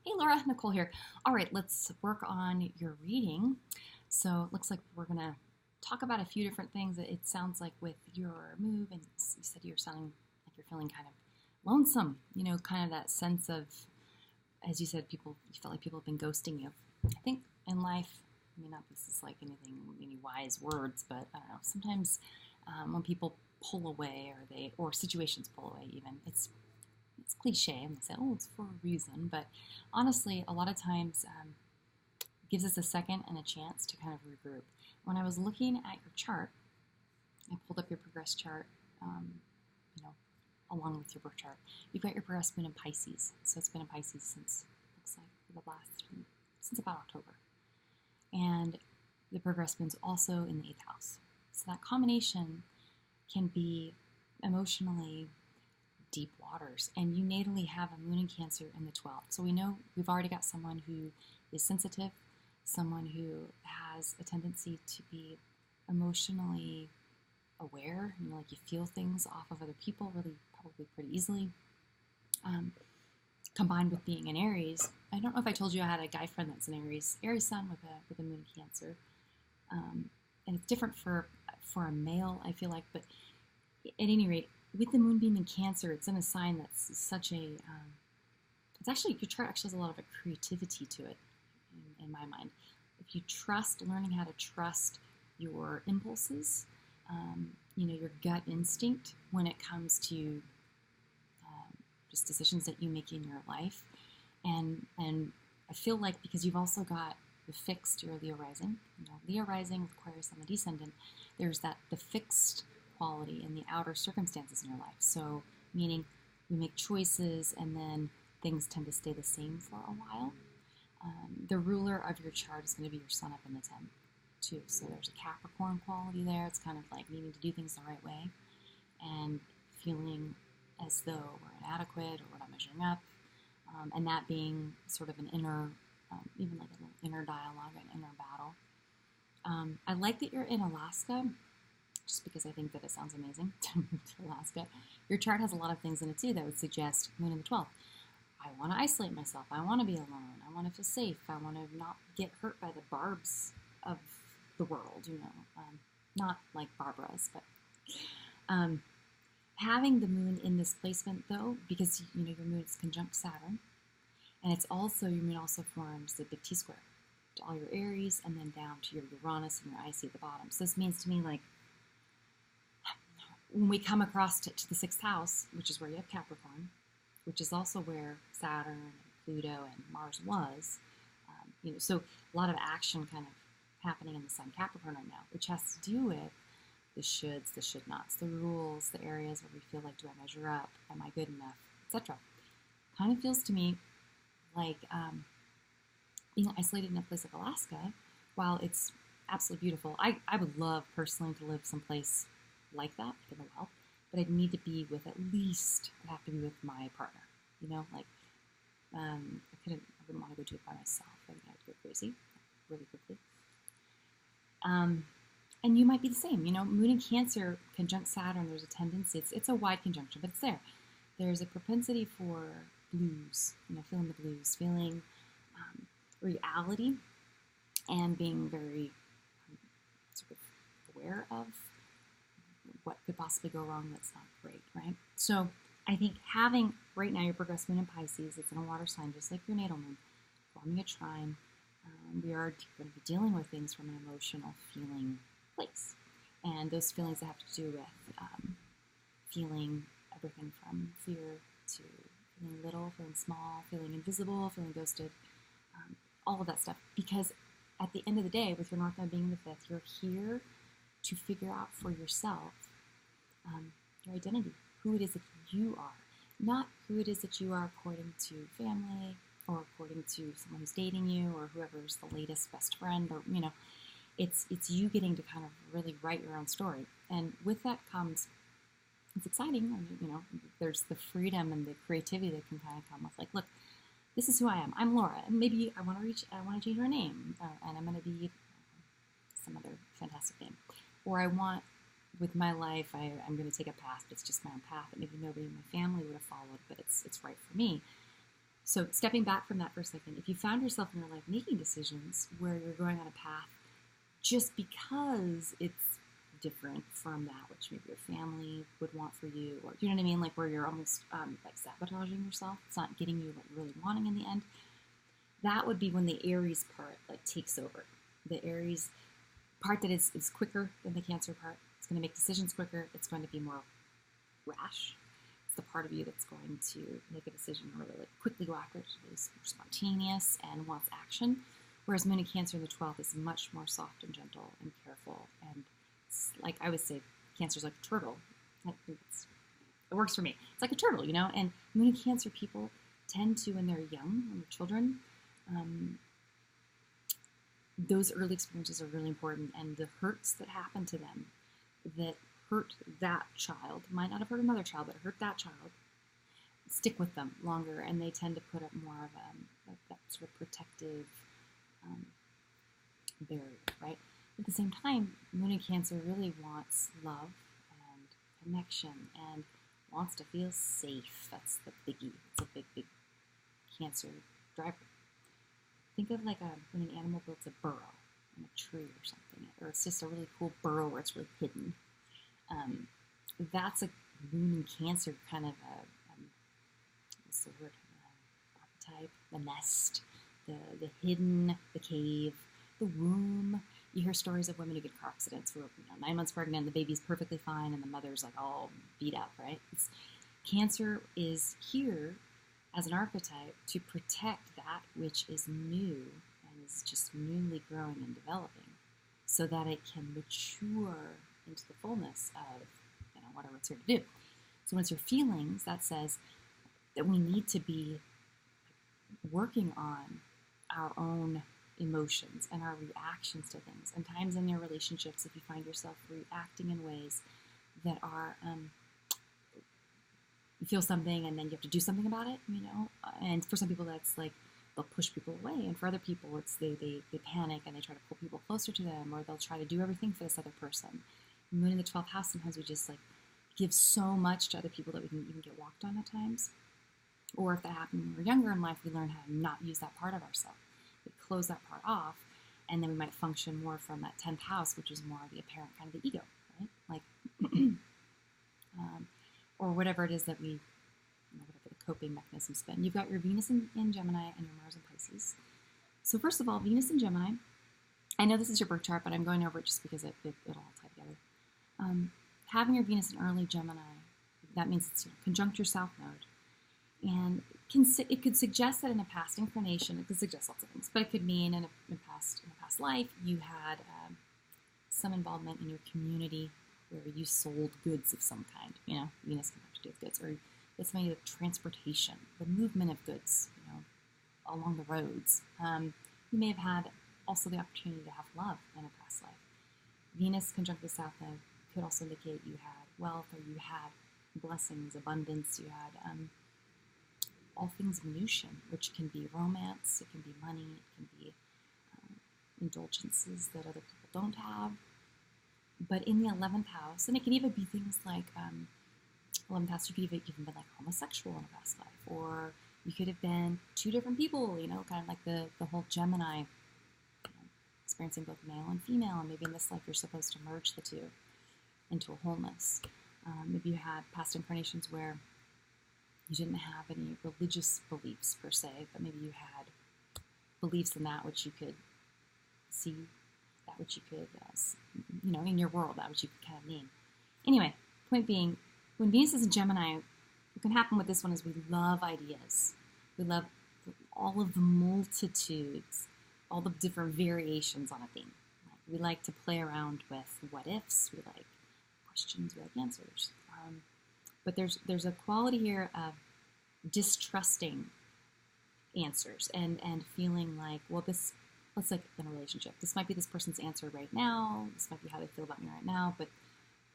Hey Laura, Nicole here. All right, let's work on your reading. So it looks like we're going to talk about a few different things. It sounds like with your move, and you said you're sounding like you're feeling kind of lonesome, kind of that sense of, as you said, you felt like people have been ghosting you. I think in life, not this is like any wise words, but I don't know, sometimes when people pull away or situations pull away even, it's cliche and they say, oh, it's for a reason. But honestly, a lot of times it gives us a second and a chance to kind of regroup. When I was looking at your chart, I pulled up your progress chart, you know, along with your birth chart. You've got your progress moon in Pisces. So it's been in Pisces since, looks like, since about October. And the progress moon's also in the 8th house. So that combination can be emotionally deep waters, and you natally have a moon in Cancer in the 12th. So we know we've already got someone who is sensitive, someone who has a tendency to be emotionally aware, like you feel things off of other people really probably pretty easily. Combined with being an Aries, I don't know if I told you I had a guy friend that's an Aries sun with a moon in Cancer, and it's different for a male, I feel like, but at any rate, with the moon being in Cancer, it's in a sign that's such a, it's actually, your chart actually has a lot of a creativity to it, in my mind. If you learning how to trust your impulses, your gut instinct when it comes to just decisions that you make in your life. And I feel like because you've also got the fixed, your Leo rising, Leo rising with Aquarius on the descendant, there's the fixed quality in the outer circumstances in your life. So, meaning we make choices and then things tend to stay the same for a while. The ruler of your chart is going to be your sun up in the 10th, too. So there's a Capricorn quality there. It's kind of like needing to do things the right way and feeling as though we're inadequate or we're not measuring up. And that being sort of an inner, even like an inner dialogue, an inner battle. I like that you're in Alaska, just because I think that it sounds amazing to move to Alaska. Your chart has a lot of things in it too that would suggest moon in the 12th. I want to isolate myself. I want to be alone. I want to feel safe. I want to not get hurt by the barbs of the world, not like Barbara's, but having the moon in this placement though, because your moon is conjunct Saturn, and it's also, your moon also forms the big T-square to all your Aries and then down to your Uranus and your IC at the bottom. So this means to me, like, when we come across to the 6th house, which is where you have Capricorn, which is also where Saturn and Pluto and Mars was, so a lot of action kind of happening in the Sun Capricorn right now, which has to do with the shoulds, the should nots, the rules, the areas where we feel like, do I measure up? Am I good enough? Etc. Kind of feels to me like being isolated in a place like Alaska, while it's absolutely beautiful. I would love personally to live someplace like that in the wild, but I'd need to be with I'd have to be with my partner, I wouldn't want to go to it by myself. I think I'd go crazy really quickly. And you might be the same, moon in Cancer, conjunct Saturn, there's a tendency, it's a wide conjunction, but it's there. There's a propensity for blues, feeling the blues, feeling reality, and being very sort of aware of what could possibly go wrong that's not great, right? So I think having, right now, your progress moon in Pisces, it's in a water sign, just like your natal moon, forming a trine. We are going to be dealing with things from an emotional feeling place. And those feelings that have to do with feeling everything from fear to feeling little, feeling small, feeling invisible, feeling ghosted, all of that stuff. Because at the end of the day, with your North Node being in the 5th, you're here to figure out for yourself your identity, who it is that you are, not who it is that you are according to family or according to someone who's dating you or whoever's the latest best friend, or it's you getting to kind of really write your own story. And with that comes, it's exciting. There's the freedom and the creativity that can kind of come with, like, look, this is who I am. I'm Laura, and maybe I want to change my name, and I'm going to be some other fantastic name, or I want, with my life, I'm going to take a path, but it's just my own path, and maybe nobody in my family would have followed, but it's right for me. So stepping back from that for a second, if you found yourself in your life making decisions where you're going on a path just because it's different from that which maybe your family would want for you, or you know what I mean, like where you're almost like sabotaging yourself, it's not getting you what you're really wanting in the end, that would be when the Aries part like takes over. The Aries part that is quicker than the Cancer part. It's going to make decisions quicker. It's going to be more rash. It's the part of you that's going to make a decision really like quickly go after it. It's spontaneous and wants action. Whereas Moon in Cancer in the 12th is much more soft and gentle and careful. And it's like I would say, Cancer's like a turtle. It works for me. It's like a turtle, you know? And Moon in Cancer people tend to, when they're young, when they're children, those early experiences are really important, and the hurts that happen to them that hurt that child, might not have hurt another child, but hurt that child, stick with them longer, and they tend to put up more of that sort of protective barrier, right? At the same time, Moon in Cancer really wants love and connection and wants to feel safe. That's the biggie. It's a big, big Cancer driver. Think of like when an animal builds a burrow in a tree or something, or it's just a really cool burrow where it's really hidden. That's a Moon in Cancer kind of what's the word? Archetype, the nest, the hidden, the cave, the womb. You hear stories of women who get car accidents who are 9 months pregnant, the baby's perfectly fine, and the mother's like all beat up, right? Cancer is here as an archetype to protect that which is new and is just newly growing and developing so that it can mature into the fullness of whatever it's here to do. So when it's your feelings, that says that we need to be working on our own emotions and our reactions to things. And times in your relationships, if you find yourself reacting in ways that are you feel something and then you have to do something about it, and for some people that's like they'll push people away, and for other people it's they panic and they try to pull people closer to them, or they'll try to do everything for this other person. Moon in the 12th house, sometimes we just like give so much to other people that we can even get walked on at times. Or if that happened when we were younger in life, we learn how to not use that part of ourselves. We close that part off, and then we might function more from that 10th house, which is more the apparent kind of the ego, right? Like or whatever it is that we, whatever the coping mechanisms been. You've got your Venus in Gemini and your Mars in Pisces. So first of all, Venus in Gemini, I know this is your birth chart, but I'm going over it just because it'll all tie together. Having your Venus in early Gemini, that means it's conjunct your South Node. And it could suggest that in a past incarnation, it could suggest lots of things, but it could mean in a past life, you had some involvement in your community where you sold goods of some kind. Venus can have to do with goods, or it's something with transportation, the movement of goods, along the roads. You may have had also the opportunity to have love in a past life. Venus conjunct the South Node could also indicate you had wealth, or you had blessings, abundance, you had all things Venusian, which can be romance, it can be money, it can be indulgences that other people don't have. But in the 11th house, and it can even be things like 11th house, you could have even been like homosexual in a past life, or you could have been two different people, kind of like the whole Gemini, experiencing both male and female, and maybe in this life you're supposed to merge the two into a wholeness. Maybe you had past incarnations where you didn't have any religious beliefs per se, but maybe you had beliefs in that which you could see, that which you could, in your world, that which you could kind of name. Anyway, point being, when Venus is in Gemini, what can happen with this one is we love ideas. We love all of the multitudes, all the different variations on a theme. We like to play around with what ifs. We like questions. We like answers. But there's a quality here of distrusting answers and feeling like, well, let's like in a relationship, this might be this person's answer right now. This might be how they feel about me right now, but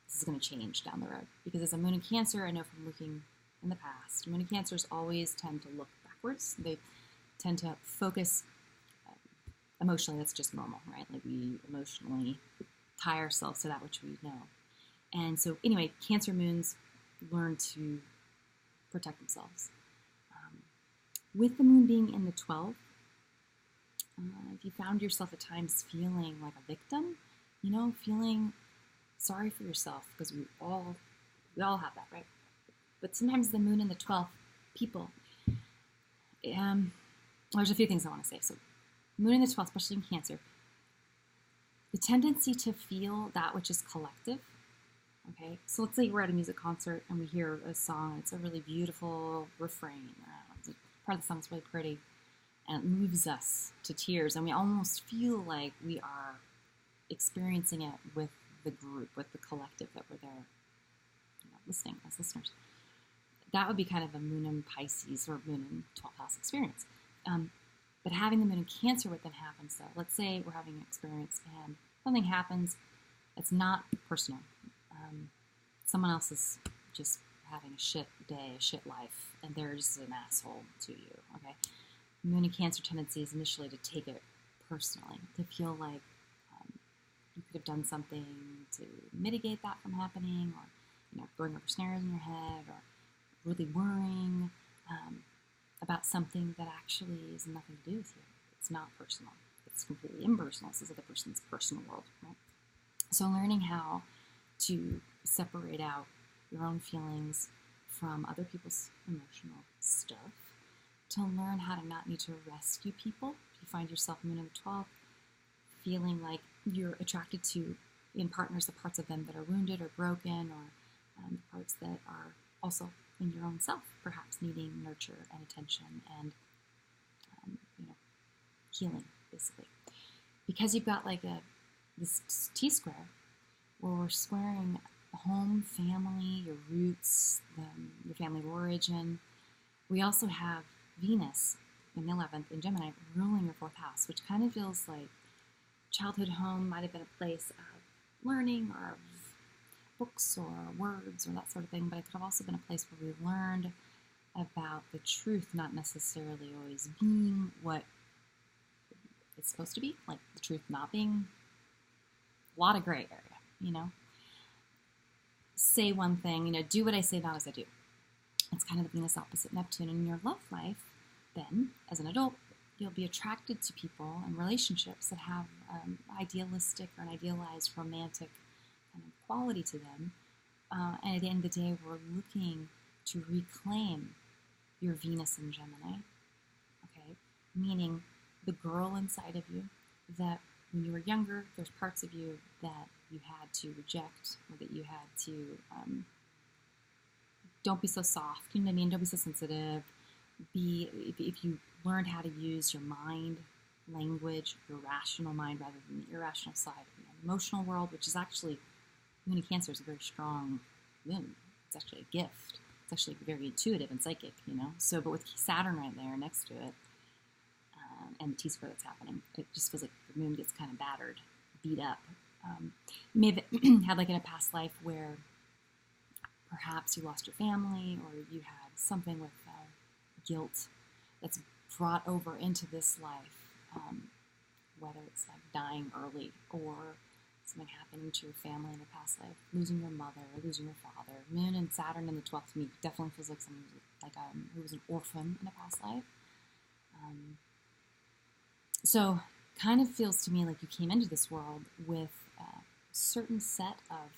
this is going to change down the road. Because as a Moon in Cancer, I know from looking in the past, Moon in Cancers always tend to look backwards. They tend to focus emotionally. That's just normal, right? Like we emotionally tie ourselves to that which we know. And so anyway, Cancer moons learn to protect themselves. With the moon being in the 12th, if you found yourself at times feeling like a victim, feeling sorry for yourself, because we all have that, right? But sometimes the moon in the 12th, people, there's a few things I want to say. So moon in the 12th, especially in Cancer, the tendency to feel that which is collective. Okay, so let's say we're at a music concert and we hear a song, and it's a really beautiful refrain. Part of the song's really pretty, and it moves us to tears, and we almost feel like we are experiencing it with the group, with the collective that we're there, listening as listeners. That would be kind of a moon in Pisces or moon in 12th house experience. But having the moon in Cancer, what then happens though? Let's say we're having an experience and something happens that's not personal. Someone else is just having a shit day, a shit life, and they're just an asshole to you, okay? Moon in Cancer tendency is initially to take it personally, to feel like you could have done something to mitigate that from happening, or going over scenarios in your head, or really worrying about something that actually has nothing to do with you. It's not personal. It's completely impersonal. This is the other person's personal world, right? So learning how to separate out your own feelings from other people's emotional stuff, to learn how to not need to rescue people. If you find yourself moon in the 12th, feeling like you're attracted to, in partners, the parts of them that are wounded or broken, or the parts that are also in your own self, perhaps needing nurture and attention and healing, basically. Because you've got like this T-square, where we're squaring home, family, your roots, your family of origin. We also have Venus in the 11th in Gemini ruling your 4th house, which kind of feels like childhood home might have been a place of learning or of books or words or that sort of thing, but it could have also been a place where we learned about the truth not necessarily always being what it's supposed to be, like the truth not being a lot of gray area, Say one thing, do what I say, not as I do. It's kind of the Venus opposite Neptune. In your love life, then, as an adult, you'll be attracted to people and relationships that have idealistic or an idealized romantic kind of quality to them. And at the end of the day, we're looking to reclaim your Venus in Gemini, okay? Meaning the girl inside of you that when you were younger, there's parts of you that you had to reject, or that you had to, don't be so soft, you know what I mean? Don't be so sensitive. If you learned how to use your mind, language, your rational mind rather than the irrational side of the emotional world, which is actually, moon in Cancer is a very strong moon. It's actually a gift. It's actually very intuitive and psychic, So, but with Saturn right there next to it, and the T-square that's happening, it just feels like the moon gets kind of battered, beat up. You may have had like in a past life where perhaps you lost your family, or you had something with guilt that's brought over into this life, whether it's like dying early or something happening to your family in a past life, losing your mother, or losing your father. Moon and Saturn in the 12th to me definitely feels like someone who was an orphan in a past life. So kind of feels to me like you came into this world with a certain set of,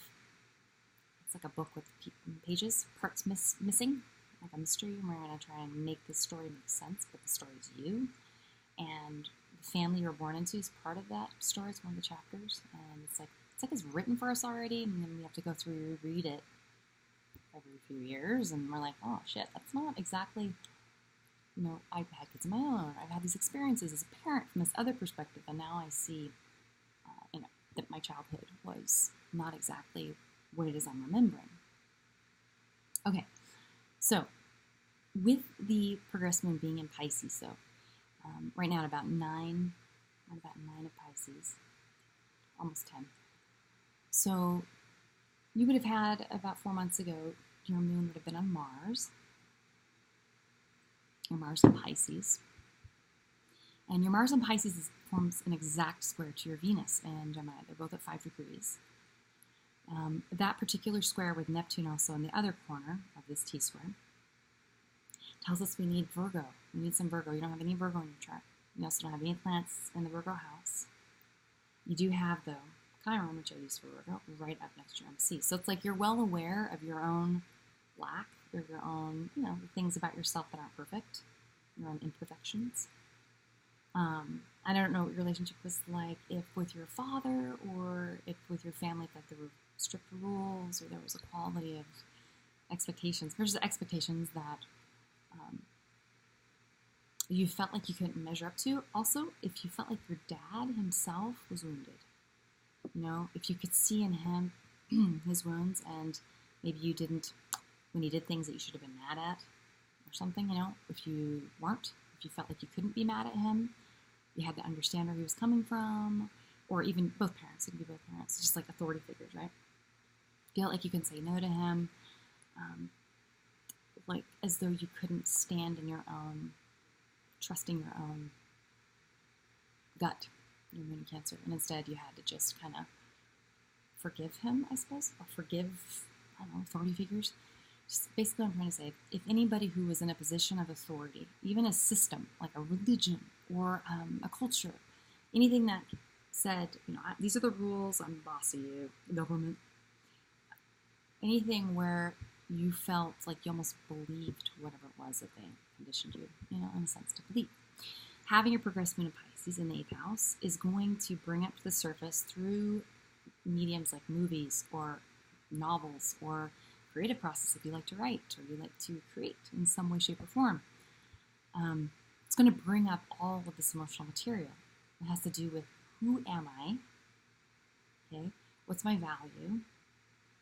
it's like a book with pages, parts missing, like a mystery, and we're going to try and make this story make sense, but the story is you, and the family you're born into is part of that story. It's one of the chapters, and it's like it's written for us already, and then we have to go through and reread it every few years, and we're like, oh shit, that's not exactly, I've had kids of my own, I've had these experiences as a parent from this other perspective, and now I see, that my childhood was not exactly what it is I'm remembering. Okay, so with the progressed moon being in Pisces, so right now at about 9 of Pisces, almost 10. So you would have had about 4 months ago, your moon would have been on Mars. Your Mars in Pisces. And your Mars in Pisces forms an exact square to your Venus and Gemini. They're both at 5 degrees. That particular square with Neptune also in the other corner of this T-square tells us we need Virgo You need some Virgo. You don't have any Virgo in your chart. You also don't have any plants in the Virgo house. You do have, though, Chiron, which I use for Virgo, right up next to your MC. So it's like you're well aware of your own lack, or your own, the things about yourself that aren't perfect, your own imperfections. I don't know what your relationship was like, if with your father or if with your family, if like there were strict rules or there was a quality of expectations. There's expectations that you felt like you couldn't measure up to. Also, if you felt like your dad himself was wounded, if you could see in him his wounds, and maybe you didn't, when he did things that you should have been mad at or something, if you weren't, if you felt like you couldn't be mad at him, you had to understand where he was coming from, or even both parents. It could be both parents, just like authority figures, right? Feel like you can say no to him, like as though you couldn't stand in your own, trusting your own gut, your moon in Cancer, and instead you had to just kind of forgive him, I suppose, or forgive, authority figures. Just basically what I'm trying to say, if anybody who was in a position of authority, even a system, like a religion or a culture, anything that said, these are the rules, I'm the boss of you, the government, anything where you felt like you almost believed whatever it was that they conditioned you, in a sense, to believe. Having your progressed moon in Pisces in the 8th house is going to bring up to the surface through mediums like movies or novels or creative process if you like to write or you like to create in some way, shape, or form. It's going to bring up all of this emotional material. It has to do with who am I? Okay, what's my value?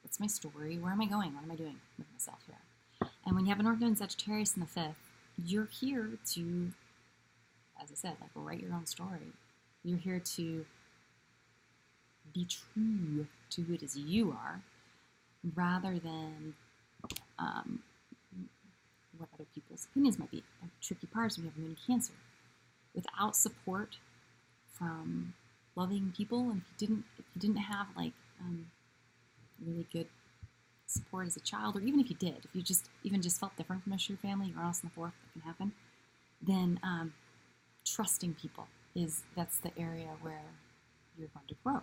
What's my story? Where am I going? What am I doing with myself here? And when you have a North Node in Sagittarius in the 5th, you're here to, as I said, like write your own story. You're here to be true to who it is you are, rather than what other people's opinions might be. A tricky part is when you have a moon in Cancer. Without support from loving people, and if you didn't have like really good support as a child, or even if you did, if you just felt different from the rest of your family, you're also in the 4th, that can happen, then trusting people that's the area where you're going to grow.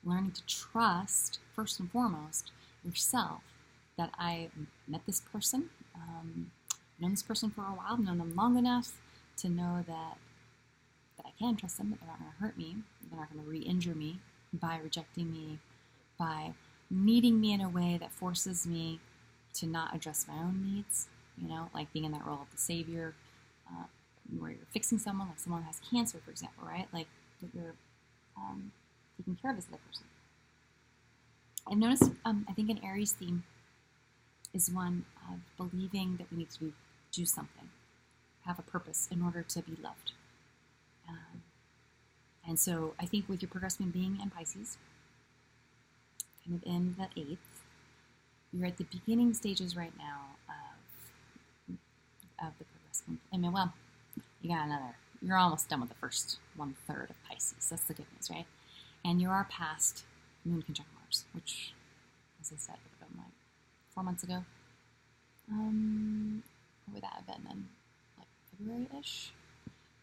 Learning to trust, first and foremost, yourself, that I met this person, known this person for a while, known them long enough to know that I can trust them, that they're not going to hurt me, they're not going to re-injure me by rejecting me, by meeting me in a way that forces me to not address my own needs, like being in that role of the savior, where you're fixing someone, like someone who has cancer, for example, right? Like that you're taking care of this other person. I've noticed, I think an Aries theme is one of believing that we need to do something, have a purpose in order to be loved. And so I think with your progressed moon being in Pisces, kind of in the 8th, you're at the beginning stages right now of the progressed moon. I mean, well, you're almost done with the first 1/3 of Pisces. That's the good news, right? And you are past moon conjunct Mars, which, as I said, would have been like 4 months ago. What would that have been then? Like February-ish?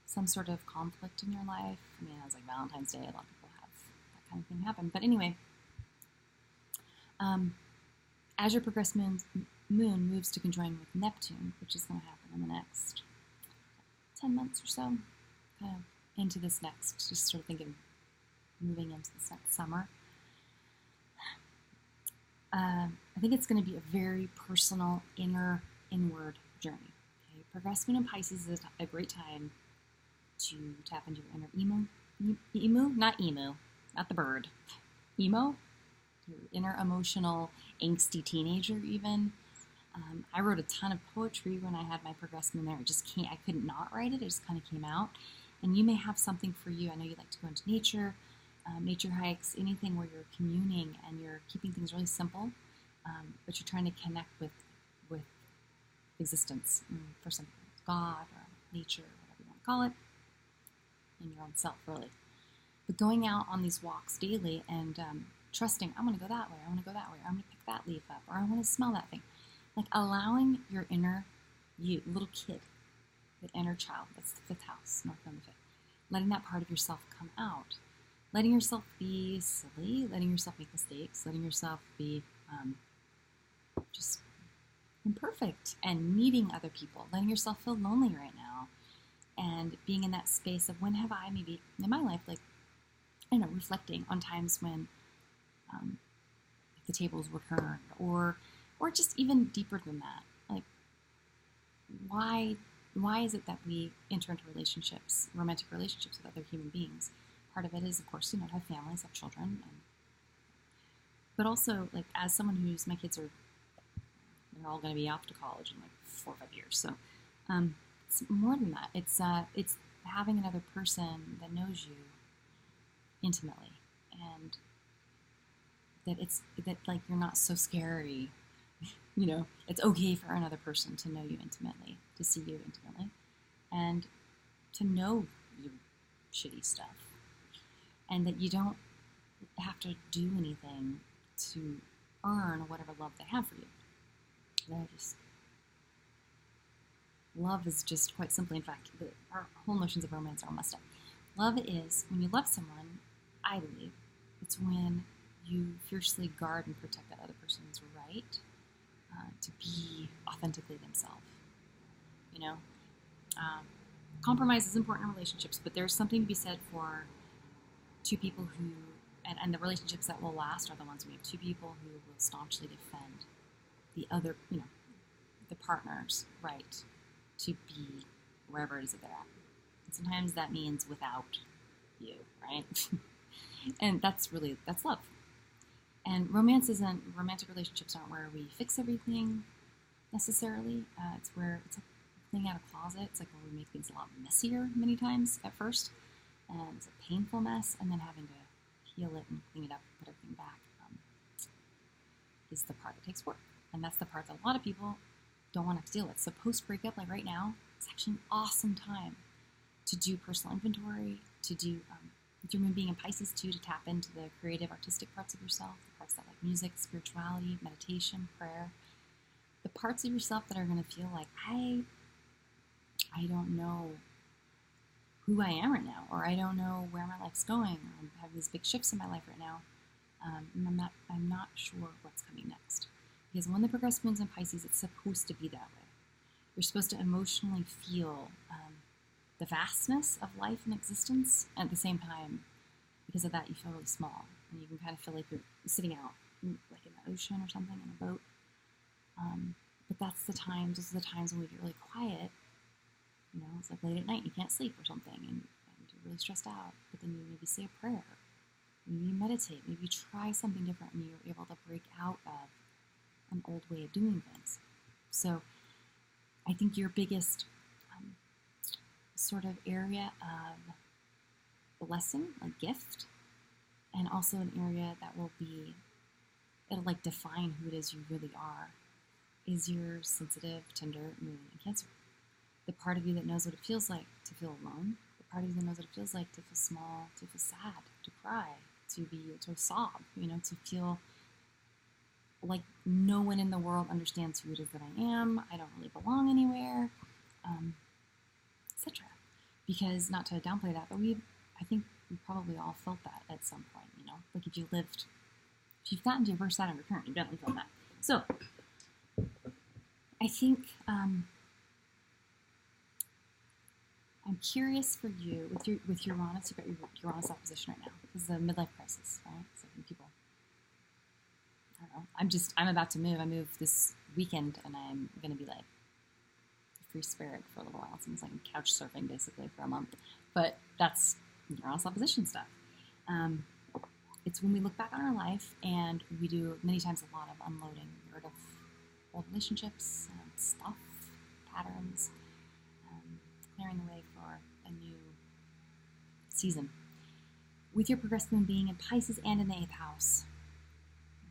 Some sort of conflict in your life. I mean, it was like Valentine's Day. A lot of people have that kind of thing happen. But anyway, as your progressed moon moves to conjoin with Neptune, which is going to happen in the next 10 months or so, kind of into this next, just sort of thinking moving into this next summer, I think it's going to be a very personal, inward journey. Okay? Progressed moon in Pisces is a great time to tap into your inner not the bird, emo, your inner emotional, angsty teenager even. I wrote a ton of poetry when I had my progressed moon there. I couldn't not write it. It just kind of came out. And you may have something for you. I know you like to go into nature, nature hikes, anything where you're communing and you're keeping things really simple, but you're trying to connect with existence, for something, God or nature, whatever you want to call it, and your own self, really. But going out on these walks daily and trusting, I'm going to go that way, I want to go that way, or I'm going to pick that leaf up, or I want to smell that thing. Like allowing your inner you, little kid the inner child. That's the fifth house, North Node, the fifth. Letting that part of yourself come out. Letting yourself be silly, letting yourself make mistakes, letting yourself be just imperfect and needing other people, letting yourself feel lonely right now, and being in that space of when have I maybe in my life, like, I don't know, reflecting on times when the tables were turned, or just even deeper than that, like why is it that we enter into relationships, romantic relationships with other human beings? Part of it is, of course, to have families, have children, but also, like, as someone my kids are, they're all going to be off to college in like 4 or 5 years. So it's more than that. It's having another person that knows you intimately, and that like you're not so scary. It's okay for another person to know you intimately, to see you intimately, and to know your shitty stuff, and that you don't have to do anything to earn whatever love they have for you. Love is just quite simply, in fact, our whole notions of romance are all messed up. Love is when you love someone, I believe, it's when you fiercely guard and protect that other person's right to be authentically themselves. Compromise is important in relationships, but there's something to be said for two people who, and the relationships that will last are the ones we have two people who will staunchly defend the other, the partner's right to be wherever it is that they're at. And sometimes that means without you, right? And that's love. And romantic relationships aren't where we fix everything necessarily. It's like cleaning out a closet. It's like where we make things a lot messier many times at first. And it's a painful mess, and then having to heal it and clean it up, put everything back, is the part that takes work. And that's the part that a lot of people don't want to deal with. So post-breakup, like right now, it's actually an awesome time to do personal inventory, to do, if you're being in Pisces too, to tap into the creative, artistic parts of yourself, the parts that like music, spirituality, meditation, prayer, the parts of yourself that are going to feel like, I don't know who I am right now, or I don't know where my life's going, or I have these big shifts in my life right now. I'm not sure what's coming next. Because when the progressive moon's in Pisces, it's supposed to be that way. You're supposed to emotionally feel the vastness of life and existence. At the same time, because of that, you feel really small. And you can kind of feel like you're sitting out, like in the ocean or something, in a boat. But those are the times when we get really quiet. It's like late at night, you can't sleep or something, and you're really stressed out. But then you maybe say a prayer. Maybe you meditate. Maybe you try something different, and you're able to break out of an old way of doing things. So I think your biggest sort of area of blessing, a gift, and also an area that it'll like define who it is you really are, is your sensitive, tender moon in Cancer. The part of you that knows what it feels like to feel alone, the part of you that knows what it feels like to feel small, to feel sad, to cry, to sob, to feel like no one in the world understands who it is that I am, I don't really belong anywhere, etc. Because, not to downplay that, but I think we probably all felt that at some point, like if you've gotten to your first Saturn return, you've definitely felt that. So, I think, I'm curious for you, with Uranus, you've got your Uranus opposition right now. This is a midlife crisis, right? So people, I don't know. I'm about to move. I move this weekend, and I'm going to be like a free spirit for a little while. It's almost like I'm couch surfing, basically, for a month. But that's Uranus opposition stuff. It's when we look back on our life, and we do, many times, a lot of unloading. Get rid of old relationships, stuff, patterns, clearing the way for a new season. With your progressive moon being in Pisces and in the 8th house,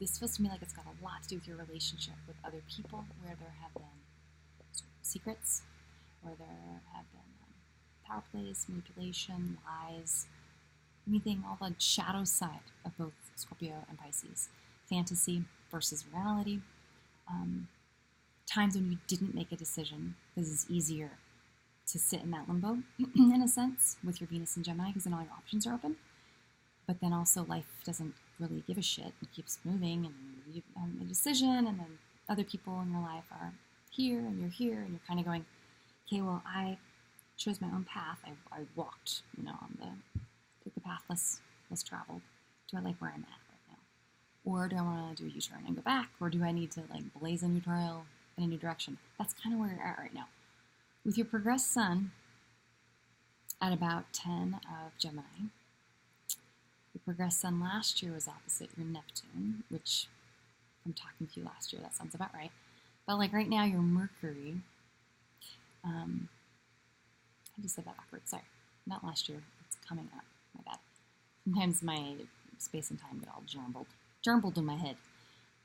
this feels to me like it's got a lot to do with your relationship with other people, where there have been secrets, where there have been power plays, manipulation, lies, anything, all the shadow side of both Scorpio and Pisces. Fantasy versus reality. Times when you didn't make a decision, because it's easier to sit in that limbo, in a sense, with your Venus and Gemini, because then all your options are open. But then also life doesn't really give a shit. It keeps moving, and you have a decision, and then other people in your life are here, and you're kind of going, okay, well, I chose my own path. I walked, took the path less traveled. Do I like where I'm at right now? Or do I want to do a U-turn and go back? Or do I need to blaze a new trail in a new direction? That's kind of where you're at right now. With your progressed sun at about 10 of Gemini, your progressed sun last year was opposite your Neptune, which I'm talking to you last year. That sounds about right. But right now, your Mercury, I just said that backwards. Sorry, not last year. It's coming up. My bad. Sometimes my space and time get all jumbled in my head.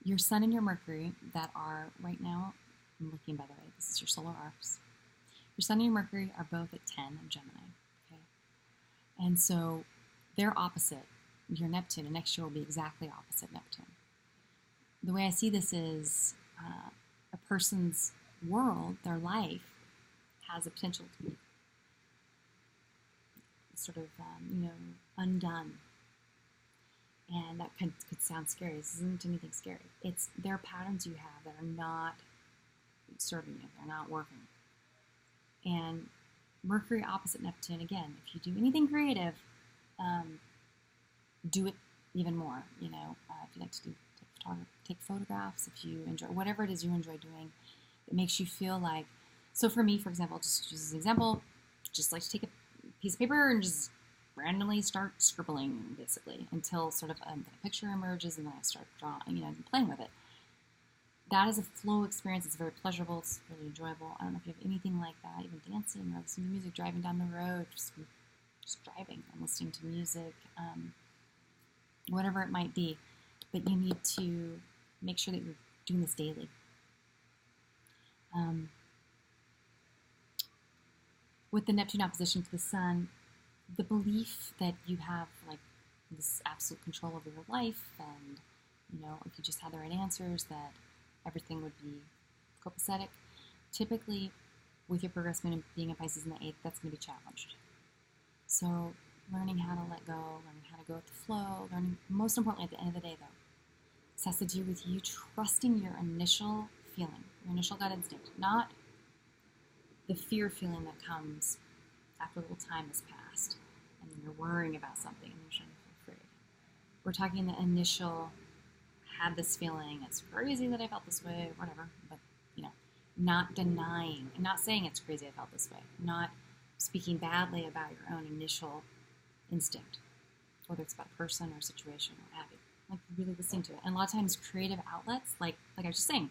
Your Sun and your Mercury that are right now, I'm looking, by the way, this is your solar arcs. Your Sun and your Mercury are both at 10 in Gemini, okay? And so they're opposite your Neptune, and next year will be exactly opposite Neptune. The way I see this is a person's world, their life, has the potential to be sort of, undone. And that could sound scary. This isn't anything scary. There are patterns you have that are not serving you. They're not working. And Mercury opposite Neptune, again, if you do anything creative, do it even more. If you like to take photographs, if you enjoy whatever it is you enjoy doing, it makes you feel like. So for me, for example, just use an example, just like to take a piece of paper and just randomly start scribbling, basically, until sort of a picture emerges, and then I start drawing, and playing with it. That is a flow experience. It's very pleasurable. It's really enjoyable. I don't know if you have anything like that, even dancing or listening to music, driving down the road, just driving and listening to music, whatever it might be. But you need to make sure that you're doing this daily. With the Neptune opposition to the Sun, the belief that you have this absolute control over your life, and if you just had the right answers, that everything would be copacetic. Typically, with your progressed moon being a Pisces in the 8th, that's going to be challenged. So, learning how to let go, learning how to go with the flow, learning, most importantly, at the end of the day, though, this has to do with you trusting your initial feeling, your initial gut instinct, not the fear feeling that comes after a little time has passed, and then you're worrying about something and you're starting to feel afraid. We're talking the initial, had this feeling, it's crazy that I felt this way, whatever, but, not denying, and not saying it's crazy I felt this way, not speaking badly about your own initial instinct, whether it's about a person or a situation or what have you, really listening to it. And a lot of times creative outlets, like I was just saying,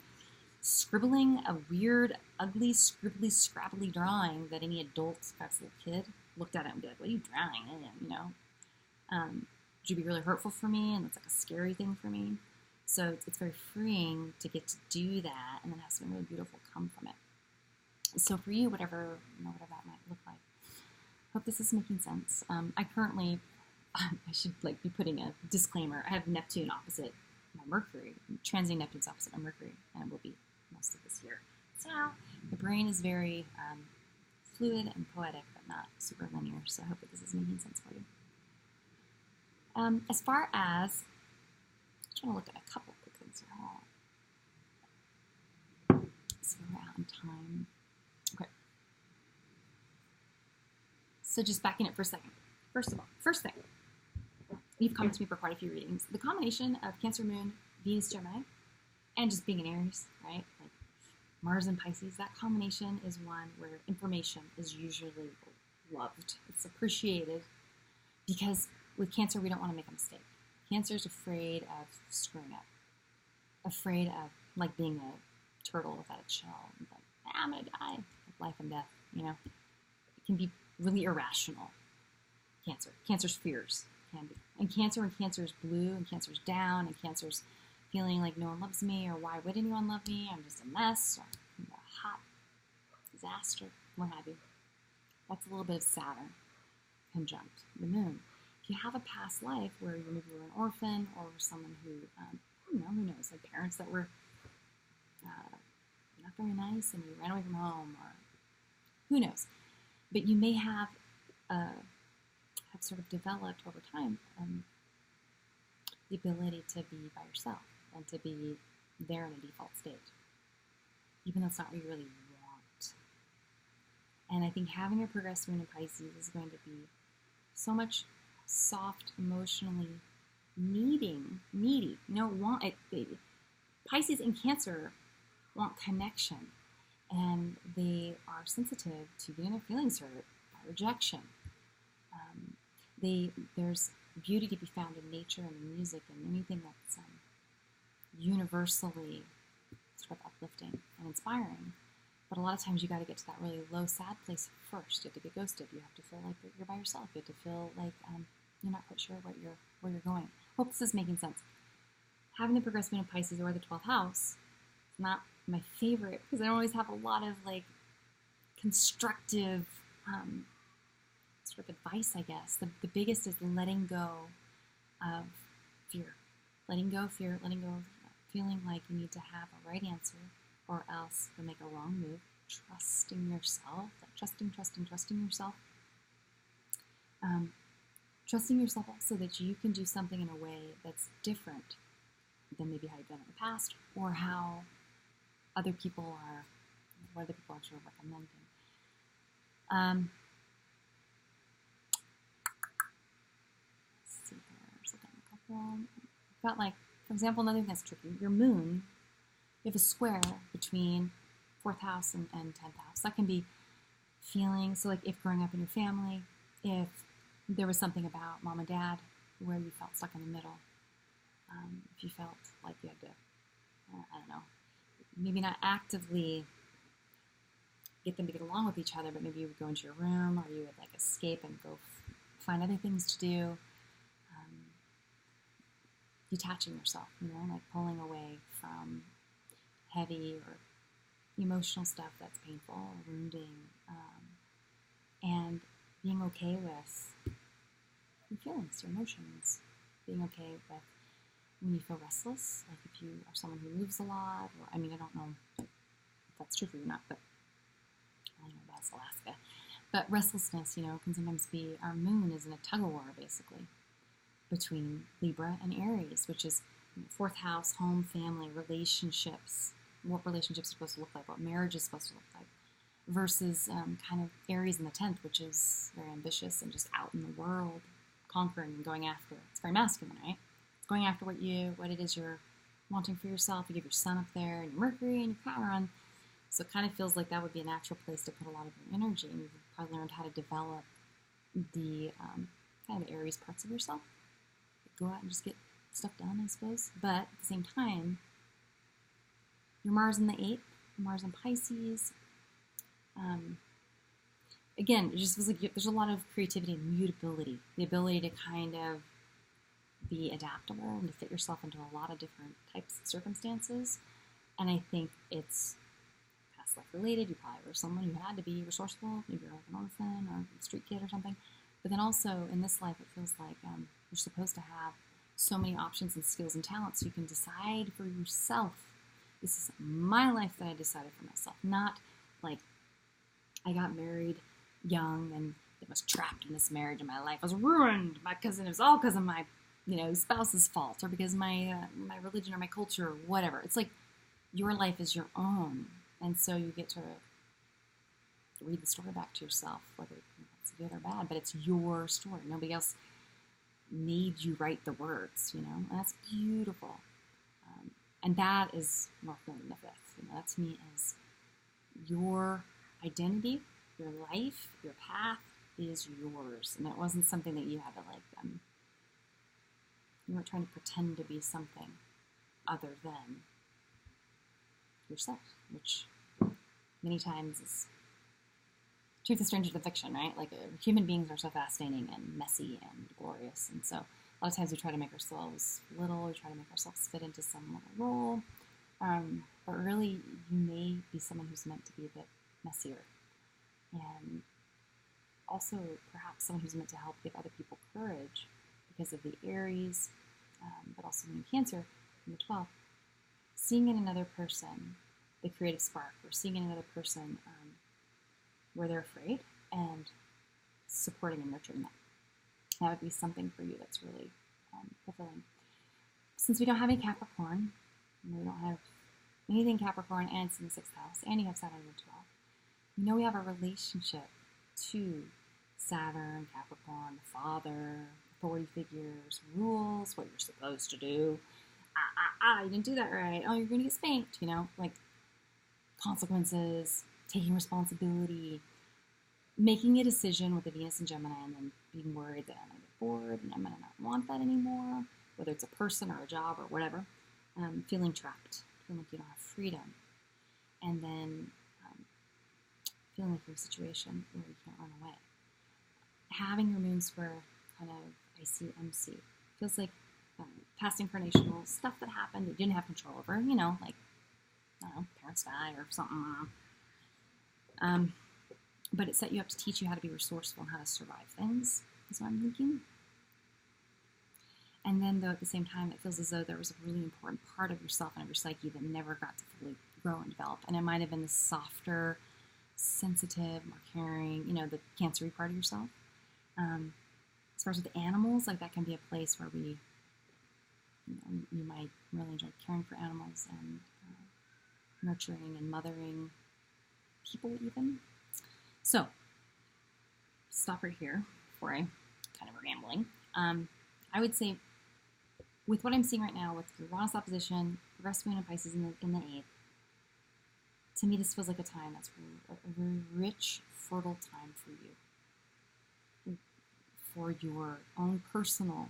scribbling a weird, ugly, scribbly, scrabbly drawing that any adult, perhaps a little kid, looked at it and be like, what are you drawing? Would be really hurtful for me, and it's a scary thing for me. So it's very freeing to get to do that, and then have something really beautiful come from it. So for you, whatever that might look like. Hope this is making sense. I currently, I should be putting a disclaimer. I have Neptune opposite my Mercury, transiting Neptune's opposite my Mercury, and it will be most of this year. So the brain is very fluid and poetic, but not super linear. So I hope that this is making sense for you. As far as, I'm trying to look at a couple quick things here. So we're out on time. Okay. So just backing up for a second. First thing, you've come to me for quite a few readings. The combination of Cancer Moon, Venus, Gemini, and just being an Aries, right? Mars and Pisces, that combination is one where information is usually loved. It's appreciated because with Cancer, we don't want to make a mistake. Cancer is afraid of screwing up, afraid of being a turtle without a shell. I'm going to die. Life and death, It can be really irrational. Cancer's fears can be. And Cancer's blue, and Cancer's down, and Cancer's feeling like no one loves me, or why would anyone love me? I'm just a mess, or a hot disaster, what have you. That's a little bit of Saturn conjunct the moon. If you have a past life where you maybe were an orphan, or someone who, who knows, parents that were not very nice, and you ran away from home, or who knows. but you may have sort of developed over time the ability to be by yourself and to be there in a default state, even though it's not what you really want. And I think having a progressed moon in Pisces is going to be so much soft, emotionally needy. Pisces and Cancer want connection, and they are sensitive to getting their feelings hurt by rejection. There's beauty to be found in nature and in music and anything that's universally sort of uplifting and inspiring. But a lot of times you got to get to that really low, sad place first. You have to get ghosted. You have to feel like you're by yourself. You have to feel like you're not quite sure where you're going. Hope this is making sense. Having the progressive moon in Pisces or the 12th house is not my favorite because I don't always have a lot of like constructive sort of advice, I guess. The biggest is letting go of fear. Letting go of fear, letting go of feeling like you need to have a right answer or else you'll make a wrong move. Trusting yourself, like trusting yourself. Trusting yourself also that you can do something in a way that's different than maybe how you've done it in the past or how other people are, what other people are sort of recommending. Let's see here, so a couple. I've got like, for example, another thing that's tricky, your moon, you have a square between 4th house and 10th house. That can be feeling, so like if growing up in your family, if there was something about mom and dad where you felt stuck in the middle, if you felt like you had to, I don't know, maybe not actively get them to get along with each other, but maybe you would go into your room or you would like escape and go find other things to do. Detaching yourself, like pulling away from heavy or emotional stuff that's painful or wounding, and being okay with your feelings, your emotions, being okay with when you feel restless, like if you are someone who moves a lot, or, I don't know if that's true for you or not, but I know that's Alaska. But restlessness, can sometimes be, our moon is in a tug-of-war, basically, between Libra and Aries, which is 4th house, home, family, relationships, what relationships are supposed to look like, what marriage is supposed to look like, versus kind of Aries in the 10th, which is very ambitious and just out in the world, conquering and going after. It's very masculine, right? It's going after what it is you're wanting for yourself. You give your sun up there and your Mercury and your Chiron. So it kind of feels like that would be a natural place to put a lot of your energy. And you've probably learned how to develop the kind of the Aries parts of yourself. Go out and just get stuff done, I suppose. But at the same time, your Mars in the 8th, Mars in Pisces. Again, it just feels like there's a lot of creativity and mutability. The ability to kind of be adaptable and to fit yourself into a lot of different types of circumstances. And I think it's past life related. You probably were someone who had to be resourceful. Maybe you're like an orphan or a street kid or something. But then also in this life, it feels like you're supposed to have so many options and skills and talents so you can decide for yourself. This is my life that I decided for myself. Not like I got married young and it was trapped in this marriage and my life was ruined because it was all because of my spouse's fault or because my religion or my culture or whatever. It's like your life is your own. And so you get to read the story back to yourself, whether it's good or bad, but it's your story. Nobody else made you write the words, and that's beautiful. And that is North Node in the 5th. That to me is your identity, your life, your path is yours. And it wasn't something that you had to you weren't trying to pretend to be something other than yourself, which many times is truth is stranger than fiction, right? Like human beings are so fascinating and messy and glorious, and so a lot of times we try to make ourselves little, we try to make ourselves fit into some little role, but really you may be someone who's meant to be a bit messier, and also perhaps someone who's meant to help give other people courage because of the Aries, but also in Cancer in the 12th, seeing in another person the creative spark, or seeing in another person where they're afraid, and supporting and nurturing that. That would be something for you that's really fulfilling. Since we don't have any Capricorn, we don't have anything Capricorn, and it's in the 6th house, and you have Saturn in the 12th, you know we have a relationship to Saturn, Capricorn, the father, authority figures, rules, what you're supposed to do. You didn't do that right. Oh, you're going to get spanked, like consequences, taking responsibility, making a decision with the Venus and Gemini, and then being worried that I'm going to get bored and I'm going to not want that anymore, whether it's a person or a job or whatever. Feeling trapped, feeling like you don't have freedom, and then feeling like you're in a situation where you can't run away. Having your moon square kind of IC-MC feels like past incarnational stuff that happened that you didn't have control over, like, I don't know, parents die or something. But it set you up to teach you how to be resourceful and how to survive things, is what I'm thinking. And then, though, at the same time, it feels as though there was a really important part of yourself and of your psyche that never got to fully grow and develop. And it might have been the softer, sensitive, more caring, the Cancer-y part of yourself. As far as with animals, like that can be a place where we, you might really enjoy caring for animals and nurturing and mothering people even. So, stop right here before I kind of rambling. I would say, with what I'm seeing right now, with Uranus opposition, progressive moon and Pisces in the 8th, to me this feels like a time that's a very rich, fertile time for you. For your own personal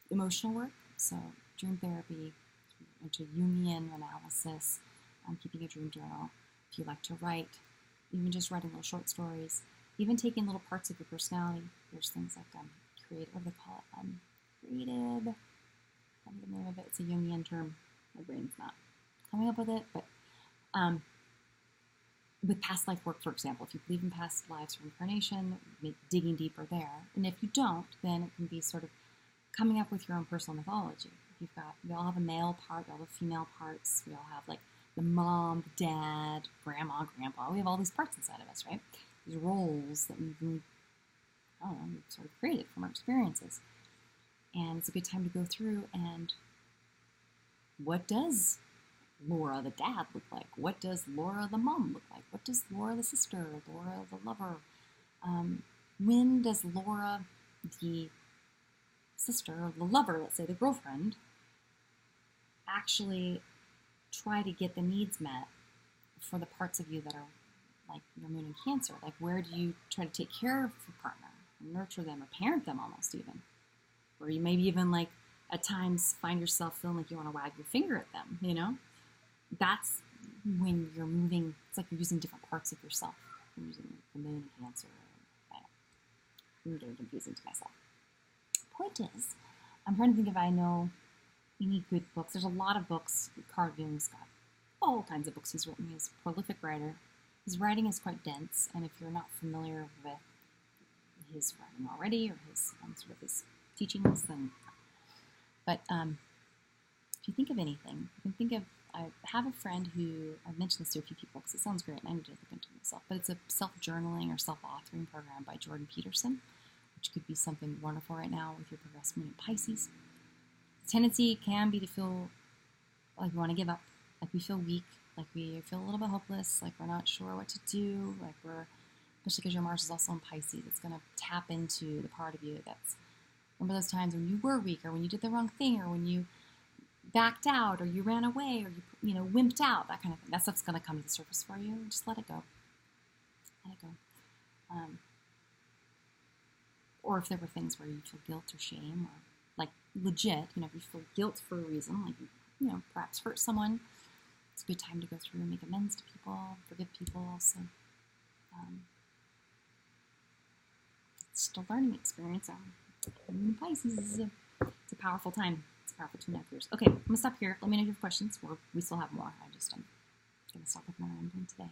emotional work, so dream therapy, into Jungian analysis, keeping a dream journal, if you like to write, even just writing little short stories, even taking little parts of your personality. There's things like creative, what do they call it? Creative, I don't know the name of it, it's a Jungian term, my brain's not coming up with it, but with past life work, for example, if you believe in past lives or incarnation, digging deeper there. And if you don't, then it can be sort of coming up with your own personal mythology. We all have a male part, we all have female parts, we all have like the mom, the dad, grandma, grandpa. We have all these parts inside of us, right? These roles that we've sort of created from our experiences. And it's a good time to go through and what does Laura the dad look like? What does Laura the mom look like? What does Laura the sister, Laura the lover? When does Laura the sister, or the lover, let's say the girlfriend, actually try to get the needs met for the parts of you that are like your moon in Cancer? Like, where do you try to take care of your partner, nurture them, or parent them almost even? Or you maybe even like at times find yourself feeling like you want to wag your finger at them, That's when you're moving, it's like you're using different parts of yourself. You're using the moon in Cancer. I'm getting confusing to myself. Point is, I'm trying to think if I know any good books. There's a lot of books. Carl Jung's got all kinds of books he's written. He's a prolific writer. His writing is quite dense, and if you're not familiar with his writing already or his sort of his teachings, then. But if you think of anything, you can think of. I have a friend who I've mentioned this to a few people because it sounds great, and I need to look into it myself. But it's a self-journaling or self-authoring program by Jordan Peterson, which could be something wonderful right now with your progressive moon in Pisces. The tendency can be to feel like we want to give up, like we feel weak, like we feel a little bit hopeless, like we're not sure what to do, like especially because your Mars is also in Pisces, it's going to tap into the part of you that's, remember those times when you were weak, or when you did the wrong thing, or when you backed out, or you ran away, or you wimped out, that kind of thing. That stuff's going to come to the surface for you. Just let it go. Let it go. Or if there were things where you feel guilt or shame, or like legit, if you feel guilt for a reason, like perhaps hurt someone, it's a good time to go through and make amends to people, forgive people. So it's just a learning experience. Pisces is it's a powerful time. It's a powerful 2.5 years. Okay, I'm gonna stop here. Let me know if you have questions. We still have more. I'm gonna stop with my rambling today.